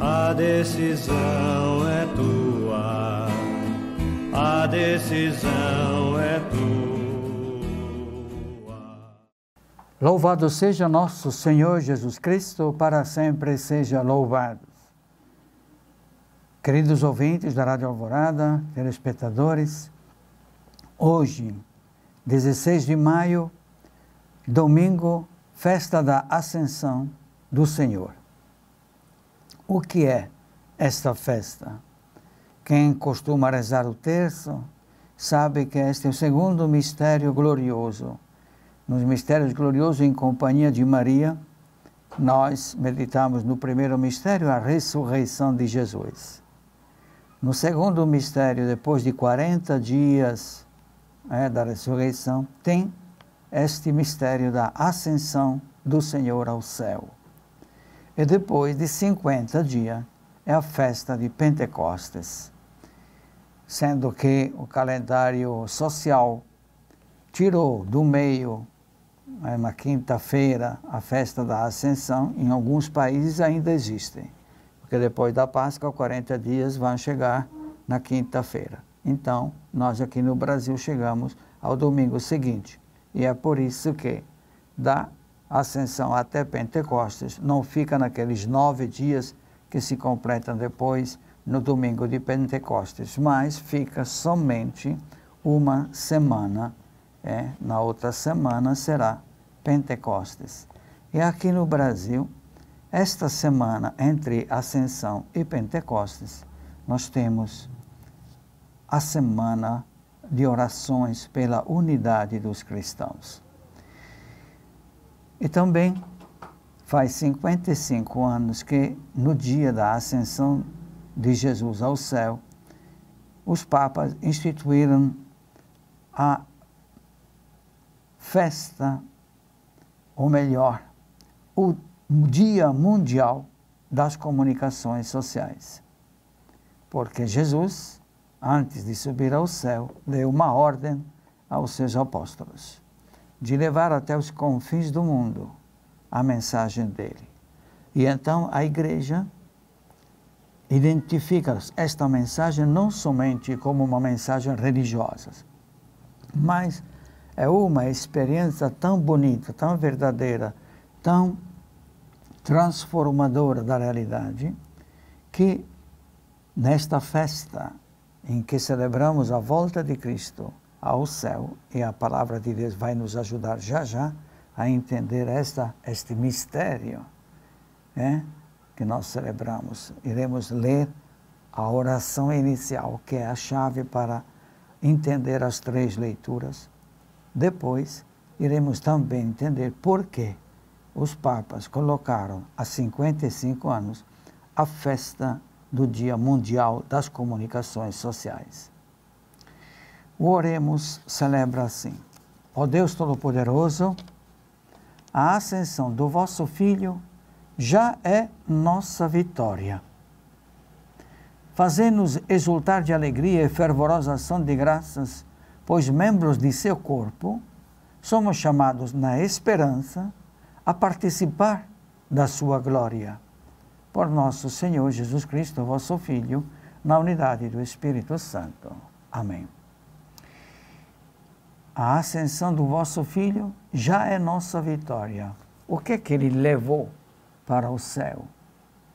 A decisão é tua, a decisão é tua. Louvado seja nosso Senhor Jesus Cristo, para sempre seja louvado. Queridos ouvintes da Rádio Alvorada, telespectadores, hoje, 16 de maio, domingo, festa da Ascensão do Senhor. O que é esta festa? Quem costuma rezar o terço sabe que este é o segundo mistério glorioso. Nos mistérios gloriosos, em companhia de Maria, nós meditamos no primeiro mistério a ressurreição de Jesus. No segundo mistério, depois de 40 dias da ressurreição, tem este mistério da ascensão do Senhor ao céu. E depois de 50 dias é a festa de Pentecostes, sendo que o calendário social tirou do meio, na quinta-feira, a festa da Ascensão. Em alguns países ainda existem, porque depois da Páscoa, 40 dias vão chegar na quinta-feira. Então, nós aqui no Brasil chegamos ao domingo seguinte, e é por isso que da Ascensão até Pentecostes não fica naqueles 9 dias que se completam depois no domingo de Pentecostes, mas fica somente uma semana. Na outra semana será Pentecostes. E aqui no Brasil, esta semana entre Ascensão e Pentecostes, nós temos a semana de orações pela unidade dos cristãos. E também faz 55 anos que, no dia da ascensão de Jesus ao céu, os papas instituíram a festa, ou melhor, o Dia Mundial das Comunicações Sociais. Porque Jesus, antes de subir ao céu, deu uma ordem aos seus apóstolos de levar até os confins do mundo a mensagem dele. E então a igreja identifica esta mensagem não somente como uma mensagem religiosa, mas é uma experiência tão bonita, tão verdadeira, tão transformadora da realidade, que nesta festa em que celebramos a volta de Cristo ao céu, e a palavra de Deus vai nos ajudar já a entender este mistério que nós celebramos. Iremos ler a oração inicial, que é a chave para entender as 3 leituras. Depois, iremos também entender por que os papas colocaram há 55 anos a festa do Dia Mundial das Comunicações Sociais. O Oremos celebra assim: ó Deus Todo-Poderoso, a ascensão do vosso Filho já é nossa vitória. Fazei-nos exultar de alegria e fervorosa ação de graças, pois membros de seu corpo, somos chamados na esperança a participar da sua glória. Por nosso Senhor Jesus Cristo, vosso Filho, na unidade do Espírito Santo. Amém. A ascensão do vosso Filho já é nossa vitória. O que é que ele levou para o céu?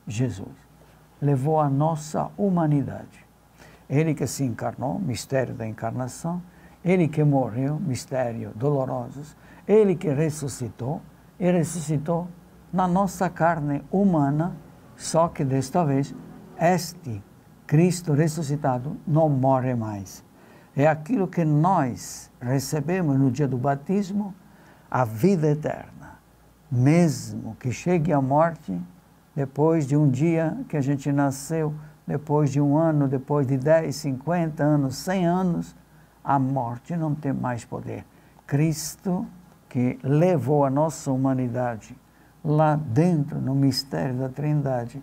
Jesus levou a nossa humanidade. Ele que se encarnou, mistério da encarnação, ele que morreu, mistério doloroso, ele que ressuscitou, e ressuscitou na nossa carne humana, só que desta vez este Cristo ressuscitado não morre mais. É aquilo que nós recebemos no dia do batismo, a vida eterna. Mesmo que chegue a morte, depois de um dia que a gente nasceu, depois de um ano, depois de 10, 50 anos, 100 anos, a morte não tem mais poder. Cristo, que levou a nossa humanidade lá dentro, no mistério da Trindade,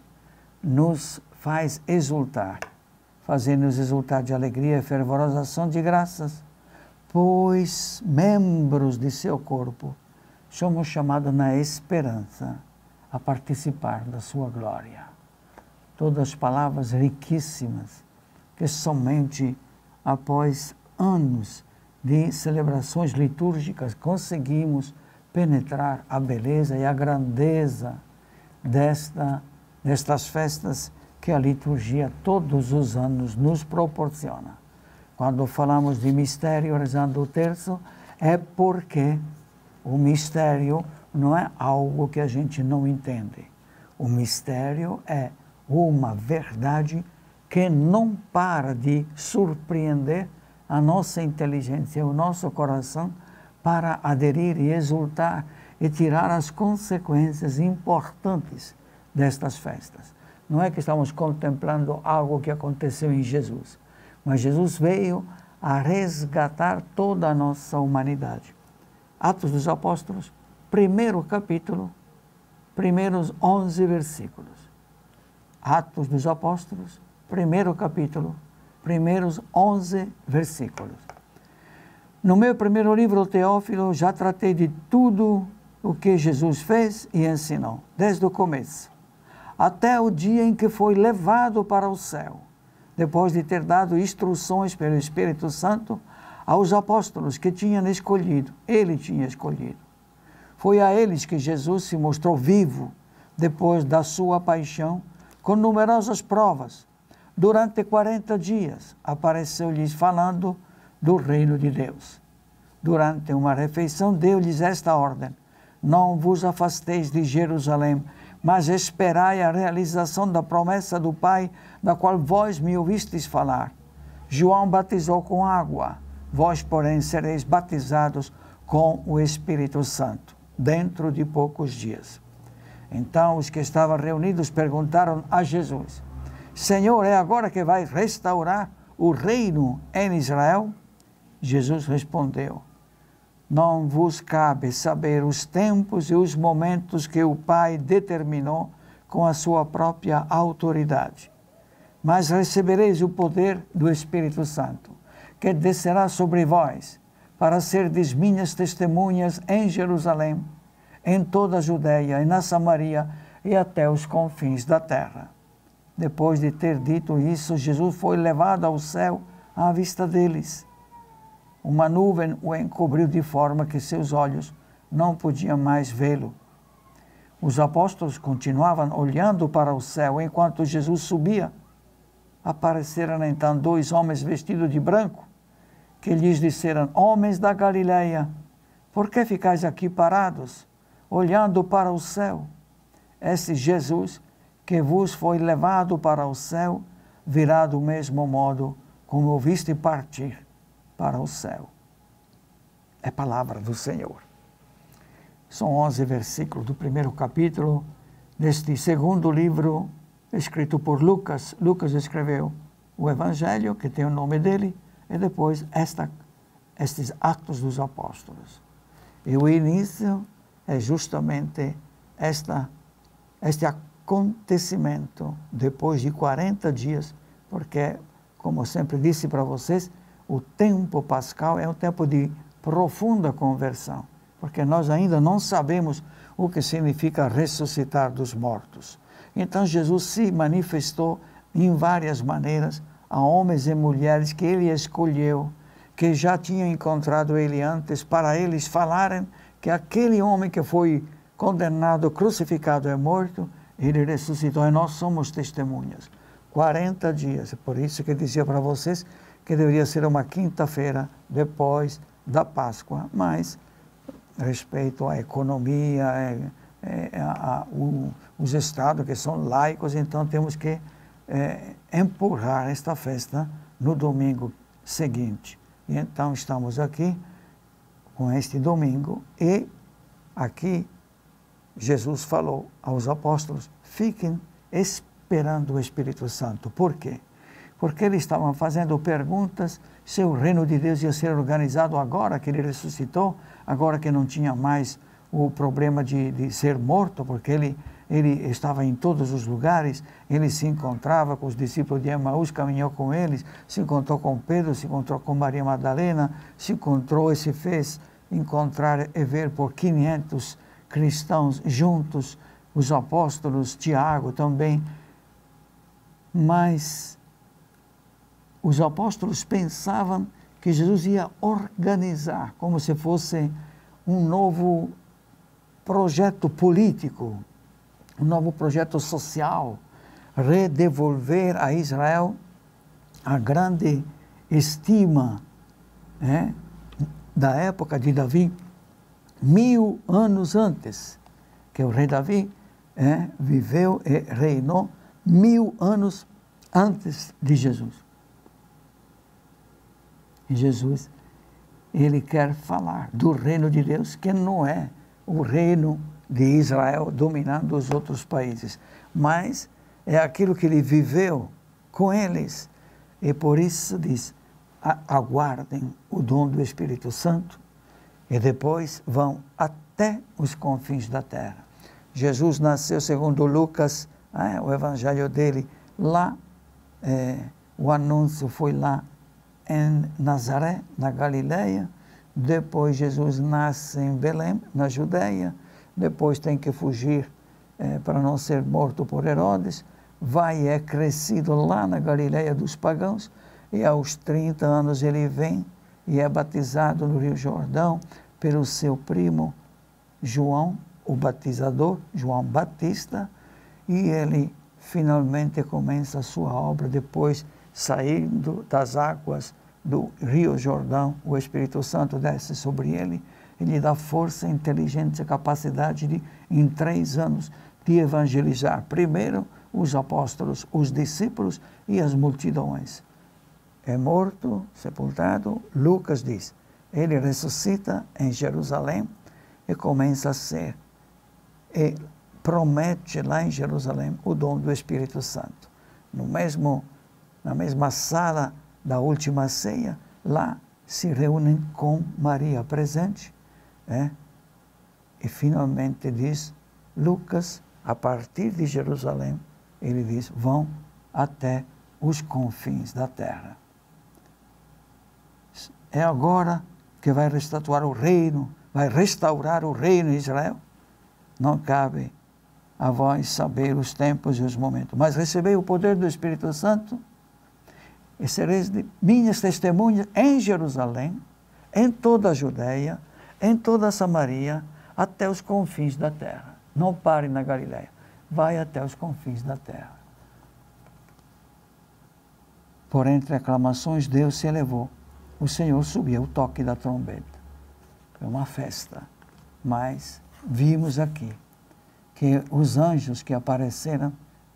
nos faz exultar, fazendo-nos exultar de alegria e fervorosa ação de graças, pois membros de seu corpo somos chamados na esperança a participar da sua glória. todas palavras riquíssimas, que somente após anos de celebrações litúrgicas conseguimos penetrar a beleza e a grandeza destas festas que a liturgia todos os anos nos proporciona. Quando falamos de mistério rezando o terço, é porque o mistério não é algo que a gente não entende. O mistério é uma verdade que não para de surpreender a nossa inteligência, o nosso coração, para aderir e exultar e tirar as consequências importantes destas festas. Não é que estamos contemplando algo que aconteceu em Jesus, mas Jesus veio a resgatar toda a nossa humanidade. Atos dos Apóstolos, primeiro capítulo, primeiros 11 versículos. Atos dos Apóstolos, primeiro capítulo, primeiros 11 versículos. No meu primeiro livro, Teófilo, já tratei de tudo o que Jesus fez e ensinou, desde o começo, até o dia em que foi levado para o céu, depois de ter dado instruções pelo Espírito Santo aos apóstolos que tinham escolhido, ele tinha escolhido. Foi a eles que Jesus se mostrou vivo depois da sua paixão, com numerosas provas. Durante 40 dias, apareceu-lhes falando do reino de Deus. Durante uma refeição, deu-lhes esta ordem: não vos afasteis de Jerusalém, mas esperai a realização da promessa do Pai, da qual vós me ouvistes falar. João batizou com água, vós, porém, sereis batizados com o Espírito Santo, dentro de poucos dias. Então os que estavam reunidos perguntaram a Jesus: Senhor, é agora que vais restaurar o reino em Israel? Jesus respondeu: não vos cabe saber os tempos e os momentos que o Pai determinou com a sua própria autoridade. Mas recebereis o poder do Espírito Santo, que descerá sobre vós, para serdes minhas testemunhas em Jerusalém, em toda a Judeia e na Samaria e até os confins da terra. Depois de ter dito isso, Jesus foi levado ao céu à vista deles. Uma nuvem o encobriu de forma que seus olhos não podiam mais vê-lo. Os apóstolos continuavam olhando para o céu enquanto Jesus subia. Apareceram então 2 homens vestidos de branco, que lhes disseram: homens da Galileia, por que ficais aqui parados, olhando para o céu? Esse Jesus que vos foi levado para o céu virá do mesmo modo como o viste partir para o céu. É palavra do Senhor. São 11 versículos do primeiro capítulo deste segundo livro escrito por Lucas. Lucas escreveu o Evangelho, que tem o nome dele, e depois estes Atos dos Apóstolos. E o início é justamente este acontecimento depois de 40 dias, porque, como sempre disse para vocês, o tempo pascal é um tempo de profunda conversão, porque nós ainda não sabemos o que significa ressuscitar dos mortos. Então Jesus se manifestou em várias maneiras a homens e mulheres que ele escolheu, que já tinham encontrado ele antes, para eles falarem que aquele homem que foi condenado, crucificado e morto, ele ressuscitou, e nós somos testemunhas. 40 dias, por isso que dizia para vocês que deveria ser uma quinta-feira depois da Páscoa, mas respeito à economia, os estados que são laicos, então temos que empurrar esta festa no domingo seguinte. E então estamos aqui com este domingo, e aqui Jesus falou aos apóstolos: fiquem esperando o Espírito Santo. Por quê? Porque eles estavam fazendo perguntas se o reino de Deus ia ser organizado agora que ele ressuscitou, agora que não tinha mais o problema de ser morto, porque ele estava em todos os lugares, ele se encontrava com os discípulos de Emaús, caminhou com eles, se encontrou com Pedro, se encontrou com Maria Madalena, se encontrou e se fez encontrar e ver por 500 cristãos juntos, os apóstolos, Tiago também. mas os apóstolos pensavam que Jesus ia organizar, como se fosse um novo projeto político, um novo projeto social, redevolver a Israel a grande estima da época de Davi, 1000 anos antes, que o rei Davi viveu e reinou 1000 anos antes de Jesus. E Jesus, ele quer falar do reino de Deus, que não é o reino de Israel dominando os outros países, mas é aquilo que ele viveu com eles. E por isso diz, aguardem o dom do Espírito Santo e depois vão até os confins da terra. Jesus nasceu, segundo Lucas, o evangelho dele, lá, o anúncio foi lá em Nazaré, na Galileia. Depois Jesus nasce em Belém, na Judeia. Depois tem que fugir para não ser morto por Herodes. Vai e é crescido lá na Galileia dos pagãos. E aos 30 anos ele vem e é batizado no Rio Jordão pelo seu primo João, o batizador, João Batista. E ele finalmente começa a sua obra depois, saindo das águas do Rio Jordão. O Espírito Santo desce sobre ele e lhe dá força, inteligência, capacidade de, em 3 anos, de evangelizar primeiro os apóstolos, os discípulos e as multidões. É morto, sepultado. Lucas diz, ele ressuscita em Jerusalém e começa a ser, e promete lá em Jerusalém o dom do Espírito Santo. Na mesma sala da última ceia, lá se reúnem com Maria presente, e finalmente diz Lucas, a partir de Jerusalém, ele diz, vão até os confins da terra. É agora que vai restaurar o reino em Israel? Não cabe a vós saber os tempos e os momentos, mas recebei o poder do Espírito Santo e sereis minhas testemunhas em Jerusalém, em toda a Judeia, em toda a Samaria, até os confins da terra. Não pare na Galileia, vai até os confins da terra. Por entre aclamações, Deus se elevou. O Senhor subiu, o toque da trombeta. Foi uma festa. Mas vimos aqui que os anjos que apareceram,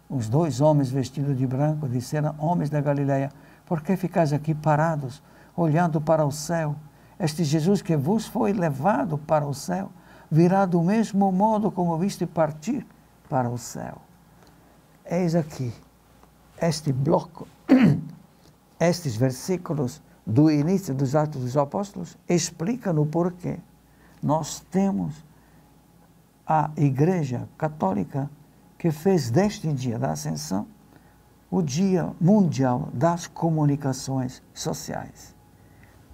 os 2 homens vestidos de branco, disseram, homens da Galileia, por que ficais aqui parados, olhando para o céu? Este Jesus que vos foi levado para o céu, virá do mesmo modo como viste partir para o céu. Eis aqui, este bloco, estes versículos do início dos Atos dos Apóstolos, explicam o porquê nós temos a Igreja Católica que fez deste dia da Ascensão o Dia Mundial das Comunicações Sociais.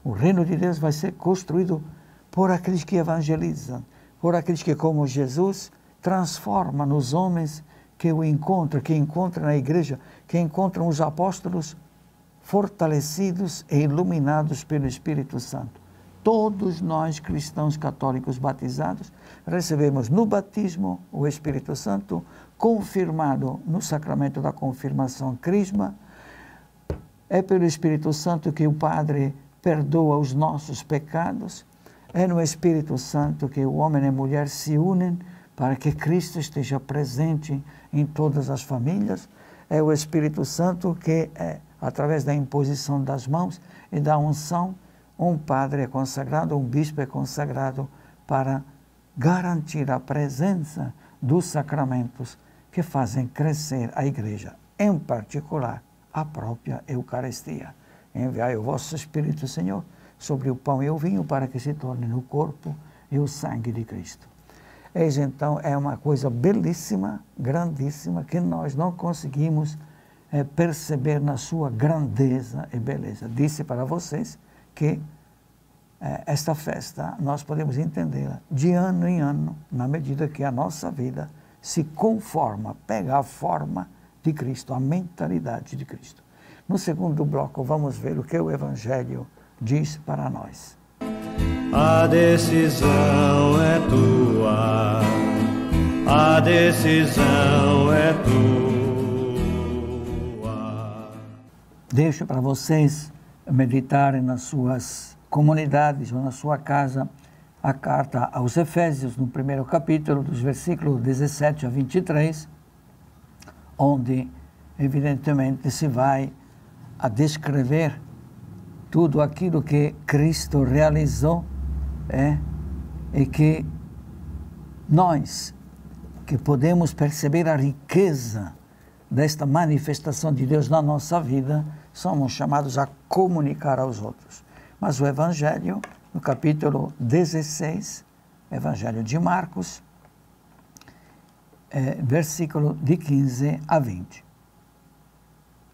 O reino de Deus vai ser construído por aqueles que evangelizam, por aqueles que, como Jesus, transforma nos homens que o encontram, que encontram na igreja, que encontram os apóstolos fortalecidos e iluminados pelo Espírito Santo. Todos nós, cristãos católicos batizados, recebemos no batismo o Espírito Santo, confirmado no sacramento da confirmação crisma. É pelo Espírito Santo que o Padre perdoa os nossos pecados. É no Espírito Santo que o homem e a mulher se unem para que Cristo esteja presente em todas as famílias. É o Espírito Santo que, através da imposição das mãos e da unção, um padre é consagrado, um bispo é consagrado para garantir a presença dos sacramentos que fazem crescer a Igreja, em particular a própria Eucaristia. Enviai o vosso Espírito, Senhor, sobre o pão e o vinho, para que se torne no corpo e o sangue de Cristo. Eis então, é uma coisa belíssima, grandíssima, que nós não conseguimos perceber na sua grandeza e beleza. Disse para vocês que esta festa nós podemos entendê-la de ano em ano, na medida que a nossa vida se conforma, pega a forma de Cristo, a mentalidade de Cristo. No segundo bloco, vamos ver o que o Evangelho diz para nós. A decisão é tua, a decisão é tua. Deixo para vocês meditarem nas suas comunidades ou na sua casa a carta aos Efésios, no primeiro capítulo, dos versículos 17 a 23, onde, evidentemente, se vai a descrever tudo aquilo que Cristo realizou e que nós, que podemos perceber a riqueza desta manifestação de Deus na nossa vida, somos chamados a comunicar aos outros. Mas o Evangelho, no capítulo 16, Evangelho de Marcos, versículo de 15 a 20.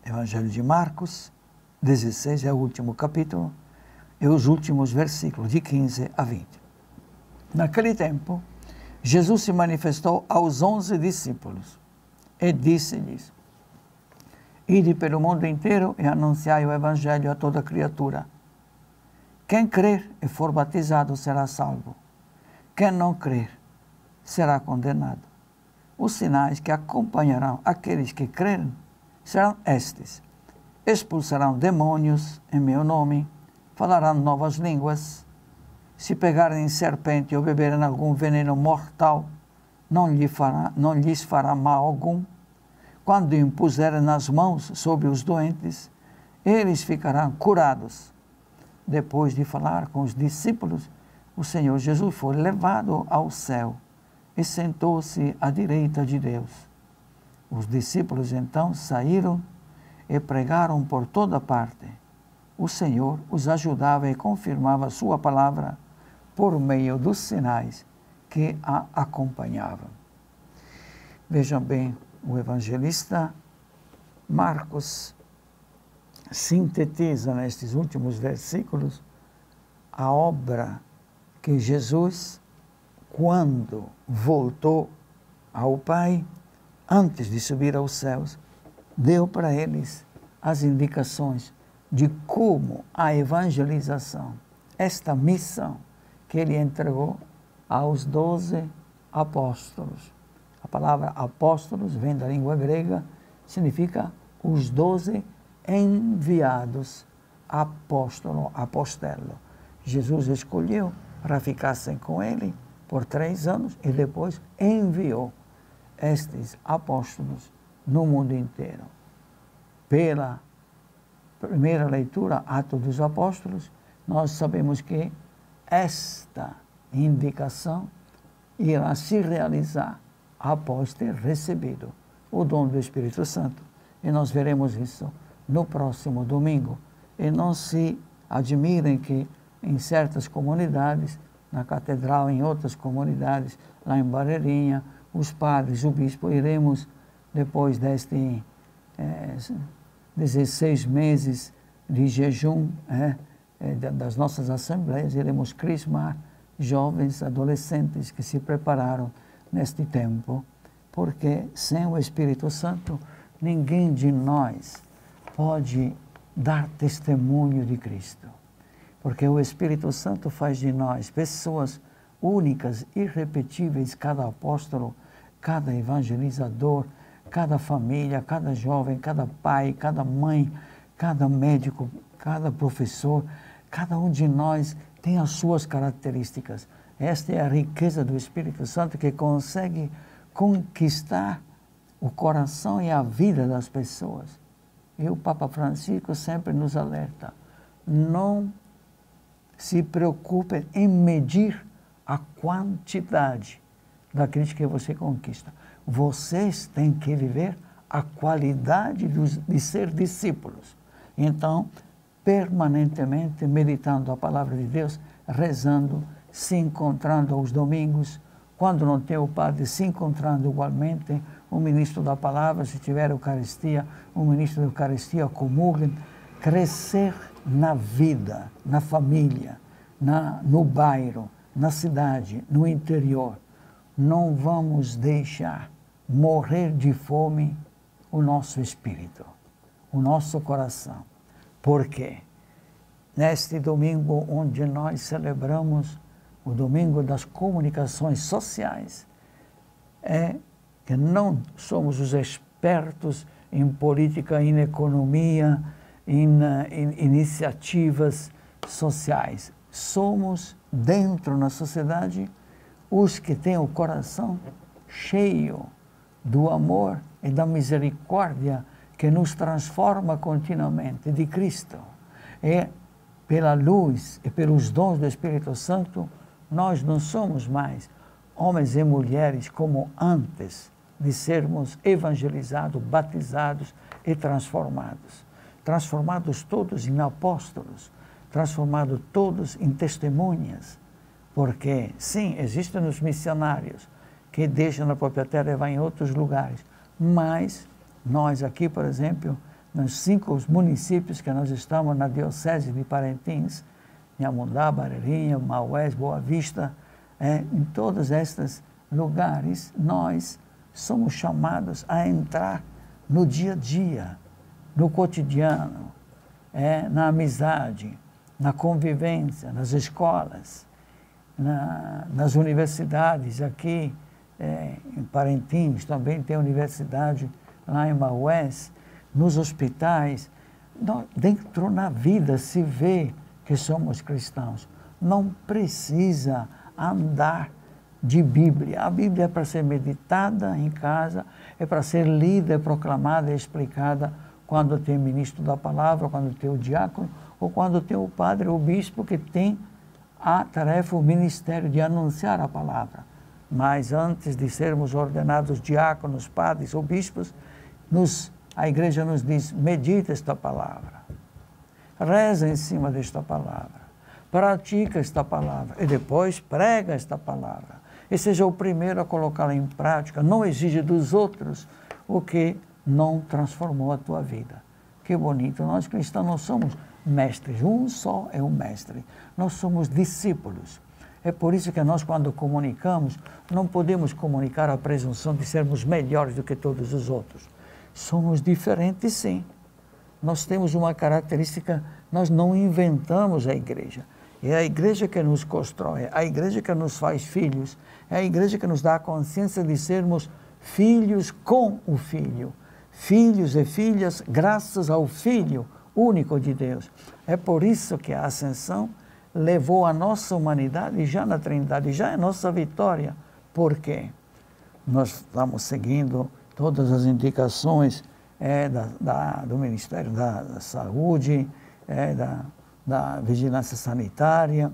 Evangelho de Marcos, 16 é o último capítulo, e os últimos versículos, de 15 a 20. Naquele tempo, Jesus se manifestou aos 11 discípulos e disse-lhes: Ide pelo mundo inteiro e anunciai o Evangelho a toda criatura. Quem crer e for batizado será salvo. Quem não crer será condenado. Os sinais que acompanharão aqueles que crerem serão estes: expulsarão demônios em meu nome, falarão novas línguas, se pegarem em serpente ou beberem algum veneno mortal, não lhes fará mal algum. Quando impuserem as mãos sobre os doentes, eles ficarão curados. Depois de falar com os discípulos, o Senhor Jesus foi levado ao céu e sentou-se à direita de Deus. Os discípulos então saíram e pregaram por toda parte. O Senhor os ajudava e confirmava a sua palavra por meio dos sinais que a acompanhavam. Vejam bem, o evangelista Marcos sintetiza nestes últimos versículos a obra que Jesus, quando voltou ao Pai, antes de subir aos céus, deu para eles as indicações de como a evangelização, esta missão que ele entregou aos 12 apóstolos. A palavra apóstolos vem da língua grega, significa os 12 enviados, apóstolo, apostelo. Jesus escolheu para ficassem com ele por 3 anos e depois enviou estes apóstolos no mundo inteiro. Pela primeira leitura, Atos dos Apóstolos, nós sabemos que esta indicação irá se realizar após ter recebido o dom do Espírito Santo. E nós veremos isso no próximo domingo. E não se admirem que em certas comunidades, na catedral, em outras comunidades, lá em Barreirinha, os padres, o bispo, iremos, depois deste 16 meses de jejum das nossas assembleias, iremos crismar jovens, adolescentes que se prepararam neste tempo, porque sem o Espírito Santo, ninguém de nós pode dar testemunho de Cristo. Porque o Espírito Santo faz de nós pessoas únicas, irrepetíveis, cada apóstolo, cada evangelizador, cada família, cada jovem, cada pai, cada mãe, cada médico, cada professor, cada um de nós tem as suas características. Esta é a riqueza do Espírito Santo que consegue conquistar o coração e a vida das pessoas. E o Papa Francisco sempre nos alerta: não se preocupem em medir a quantidade daqueles que você conquista. Vocês têm que viver a qualidade de ser discípulos. Então, permanentemente meditando a palavra de Deus, rezando, se encontrando aos domingos, quando não tem o padre, se encontrando igualmente, o ministro da palavra, se tiver Eucaristia, o ministro da Eucaristia, comunguem, crescer na vida, na família, no bairro, na cidade, no interior. Não vamos deixar morrer de fome o nosso espírito, o nosso coração. Por quê? Neste domingo onde nós celebramos o domingo das comunicações sociais, é que não somos os expertos em política, em economia, em iniciativas sociais. Somos, dentro da sociedade, os que têm o coração cheio do amor e da misericórdia que nos transforma continuamente de Cristo. E pela luz e pelos dons do Espírito Santo, nós não somos mais homens e mulheres como antes de sermos evangelizados, batizados e transformados. Transformados todos em apóstolos, transformados todos em testemunhas. Porque, sim, existem os missionários que deixam na própria terra e vão em outros lugares. Mas nós aqui, por exemplo, nos 5 municípios que nós estamos na Diocese de Parintins, Nhamundá, Barreirinha, Maués, Boa Vista, em todos estes lugares, nós somos chamados a entrar no dia a dia, no cotidiano, na amizade, na convivência, nas escolas, nas universidades. Aqui em Parintins também tem universidade, lá em Maués, nos hospitais. Dentro na vida se vê que somos cristãos. Não precisa andar de Bíblia. A Bíblia é para ser meditada em casa, é para ser lida, proclamada e explicada quando tem ministro da palavra, quando tem o diácono, ou quando tem o padre, o bispo, que tem a tarefa, o ministério de anunciar a palavra. Mas antes de sermos ordenados diáconos, padres ou bispos, a igreja nos diz: medita esta palavra, reza em cima desta palavra, pratica esta palavra e depois prega esta palavra. E seja o primeiro a colocá-la em prática. Não exige dos outros o que não transformou a tua vida. Que bonito. Nós cristãos não somos mestres, um só é o mestre. Nós somos discípulos. É por isso que nós, quando comunicamos, não podemos comunicar a presunção de sermos melhores do que todos os outros. Somos diferentes, sim. Nós temos uma característica, nós não inventamos a igreja. É a igreja que nos constrói, é a igreja que nos faz filhos, é a igreja que nos dá a consciência de sermos filhos com o Filho. Filhos e filhas graças ao Filho único de Deus. É por isso que a ascensão levou a nossa humanidade já na Trindade, já é nossa vitória. Por quê? Nós estamos seguindo todas as indicações do Ministério da Saúde, da Vigilância Sanitária,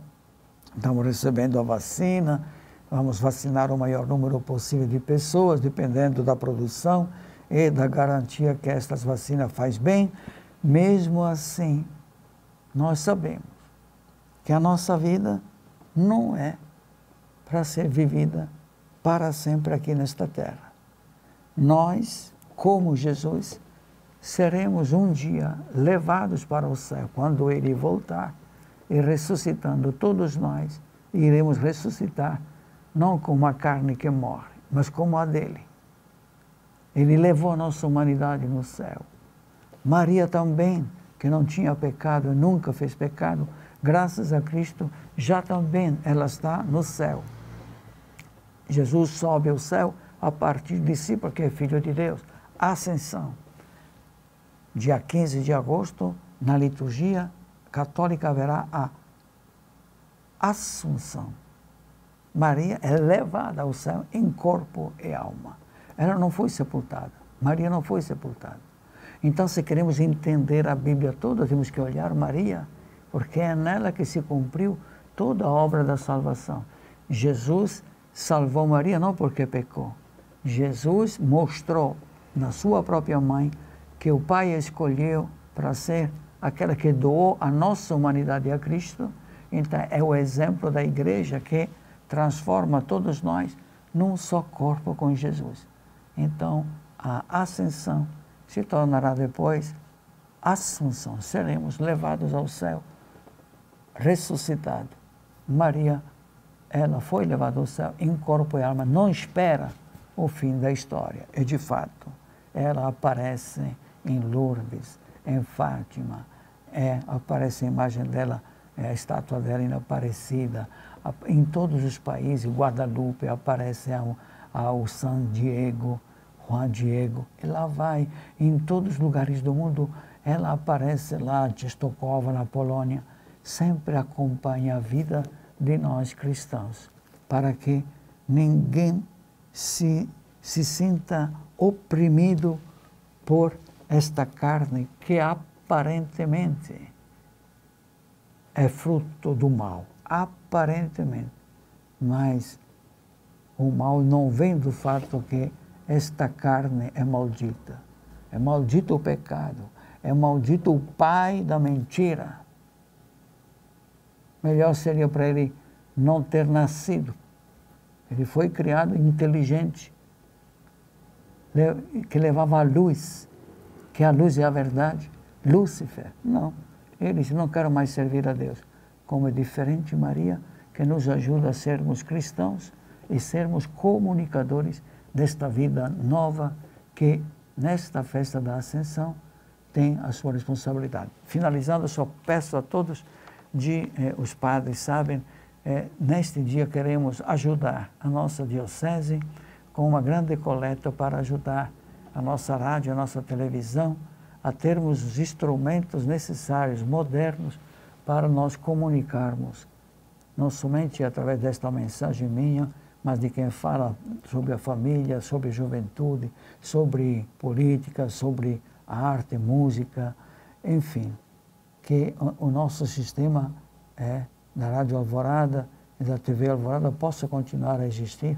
estamos recebendo a vacina, vamos vacinar o maior número possível de pessoas, dependendo da produção e da garantia que estas vacinas faz bem. Mesmo assim, nós sabemos que a nossa vida não é para ser vivida para sempre aqui nesta terra. Nós, como Jesus, seremos um dia levados para o céu, quando Ele voltar, e ressuscitando todos nós, iremos ressuscitar, não como a carne que morre, mas como a dele. Ele levou a nossa humanidade no céu. Maria também, que não tinha pecado, nunca fez pecado, graças a Cristo, já também ela está no céu. Jesus sobe ao céu a partir de si, porque é Filho de Deus. Ascensão. Dia 15 de agosto, na liturgia católica, haverá a Assunção. Maria é levada ao céu em corpo e alma. Ela não foi sepultada. Maria não foi sepultada. Então, se queremos entender a Bíblia toda, temos que olhar Maria, porque é nela que se cumpriu toda a obra da salvação. Jesus salvou Maria não porque pecou. Jesus mostrou na sua própria mãe que o Pai a escolheu para ser aquela que doou a nossa humanidade a Cristo. Então, é o exemplo da igreja que transforma todos nós num só corpo com Jesus. Então, a ascensão se tornará depois assunção. Seremos levados ao céu, ressuscitados. Maria, ela foi levada ao céu em corpo e alma, não espera o fim da história. E, de fato, ela aparece em Lourdes, em Fátima, aparece a imagem dela, a estátua dela em Aparecida, em todos os países, Guadalupe, aparece ao San Diego, Juan Diego, ela vai em todos os lugares do mundo, ela aparece lá, Częstochowa, na Polônia, sempre acompanha a vida de nós cristãos, para que ninguém se sinta oprimido por esta carne que aparentemente é fruto do mal, aparentemente, mas o mal não vem do fato que esta carne é maldita. É maldito o pecado, é maldito o pai da mentira. Melhor seria para ele não ter nascido. Ele foi criado inteligente, que levava a luz, que a luz é a verdade. Lúcifer, não. Ele disse, não quero mais servir a Deus. Como é diferente Maria, que nos ajuda a sermos cristãos e sermos comunicadores desta vida nova que, nesta festa da Ascensão, tem a sua responsabilidade. Finalizando, só peço a todos, os padres sabem, neste dia queremos ajudar a nossa diocese com uma grande coleta para ajudar a nossa rádio, a nossa televisão, a termos os instrumentos necessários, modernos, para nós comunicarmos, não somente através desta mensagem minha, mas de quem fala sobre a família, sobre a juventude, sobre política, sobre a arte, música, enfim, que o nosso sistema da Rádio Alvorada e da TV Alvorada possa continuar a existir.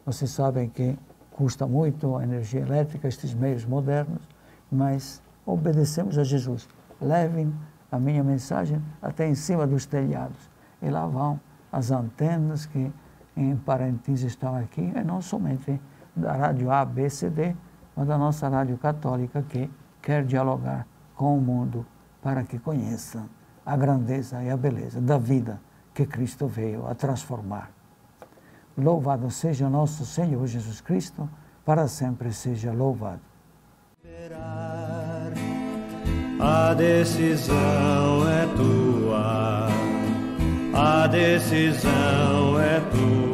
Vocês sabem que custa muito a energia elétrica, estes meios modernos, mas obedecemos a Jesus. Levem a minha mensagem até em cima dos telhados. E lá vão as antenas que em Parintins estão aqui, e não somente da rádio A, B, C, D, mas da nossa rádio católica que quer dialogar com o mundo para que conheçam a grandeza e a beleza da vida que Cristo veio a transformar. Louvado seja nosso Senhor Jesus Cristo, para sempre seja louvado. A decisão é tua, a decisão é tua.